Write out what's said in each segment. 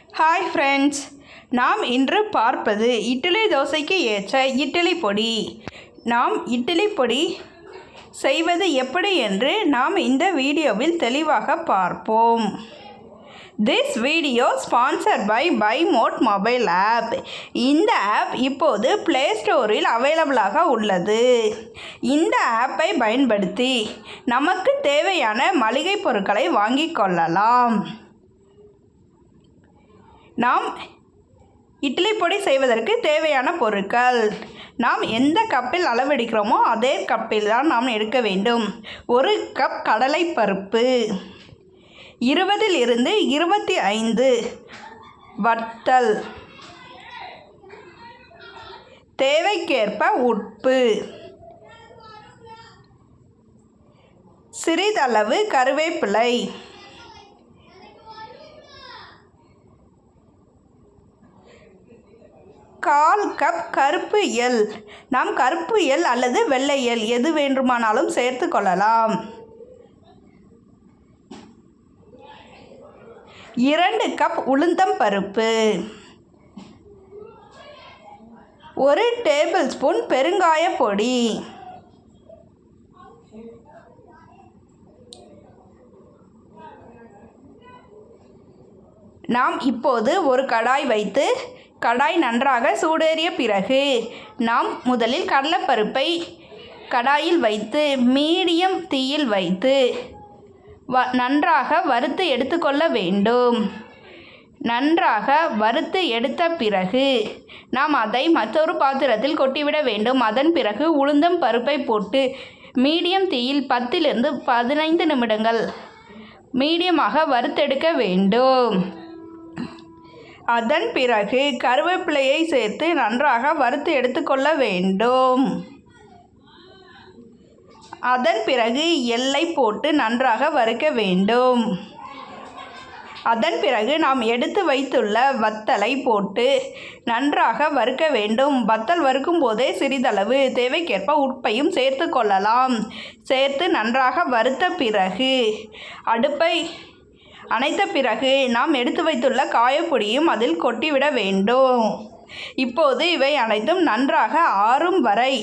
Hi friends, நாம் இன்று பார்ப்பது இட்லி தோசைக்கு ஏற்ற இட்லி பொடி. நாம் இட்லி பொடி செய்வது எப்படி என்று நாம் இந்த வீடியோவில் தெளிவாக பார்ப்போம். This video sponsored by BuyMode mobile app. இந்த ஆப் இப்போது ப்ளே ஸ்டோரில் அவைலபிளாக உள்ளது. இந்த ஆப்பை பயன்படுத்தி நமக்கு தேவையான மளிகை பொருட்களை வாங்கிக் கொள்ளலாம். நாம் இட்லி பொடி செய்வதற்கு தேவையான பொருட்கள், நாம் எந்த கப்பில் அளவெடுக்கிறோமோ அதே கப்பில் தான் நாம் எடுக்க வேண்டும். 1 கப் கடலைப்பருப்பு, 20 to 25 வத்தல், தேவைக்கேற்ப உப்பு, சிறிதளவு கருவேப்பிலை, கால் கப் கருப்பு எள். நாம் கருப்பு எள் அல்லது வெள்ளை எள் எது வேண்டுமானாலும் சேர்த்து கொள்ளலாம். 2 கப் உளுந்தம் பருப்பு, 1 டேபிள் ஸ்பூன் பெருங்காய பொடி, நாம் இப்போது ஒரு கடாய் வைத்து கடாய் நன்றாக சூடேறிய பிறகு நாம் முதலில் கடலைப்பருப்பை கடாயில் வைத்து மீடியம் தீயில் வைத்து நன்றாக வறுத்து எடுத்துக்கொள்ள வேண்டும். நன்றாக வறுத்து எடுத்த பிறகு நாம் அதை மற்றொரு பாத்திரத்தில் கொட்டிவிட வேண்டும். அதன் பிறகு உளுந்தம் பருப்பை போட்டு மீடியம் தீயில் 10 to 15 நிமிடங்கள் மீடியமாக வறுத்தெடுக்க வேண்டும். அதன் பிறகு கருவேப்பிலையை சேர்த்து நன்றாக வறுத்து எடுத்துக்கொள்ள வேண்டும். அதன் பிறகு எள்ளை போட்டு நன்றாக வறுக்க வேண்டும். அதன் பிறகு நாம் எடுத்து வைத்துள்ள வத்தலை போட்டு நன்றாக வறுக்க வேண்டும். வத்தல் வறுக்கும் போதே சிறிதளவு தேவைக்கேற்ப உப்பையும் சேர்த்து கொள்ளலாம். சேர்த்து நன்றாக வறுத்த பிறகு அடுப்பை அணைத்த பிறகு நாம் எடுத்து வைத்துள்ள காயப்பொடியும் அதில் கொட்டிவிட வேண்டும். இப்போது இவை அனைத்தும் நன்றாக ஆறும் வரை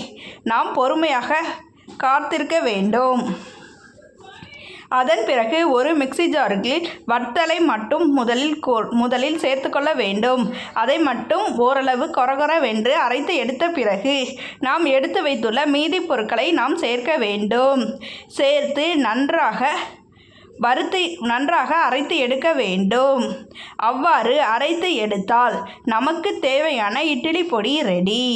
நாம் பொறுமையாக காத்திருக்க வேண்டும். அதன் பிறகு ஒரு மிக்ஸி ஜாருக்கு வத்தலை மட்டும் முதலில் சேர்த்து கொள்ள வேண்டும். அதை மட்டும் ஓரளவு கொரகொரவென்று அரைத்து எடுத்த பிறகு நாம் எடுத்து வைத்துள்ள மீதி பொருட்களை நாம் சேர்க்க வேண்டும். சேர்த்து நன்றாக அரைத்து எடுக்க வேண்டும். அவ்வாறு அரைத்து எடுத்தால் நமக்கு தேவையான இட்லி பொடி ரெடி.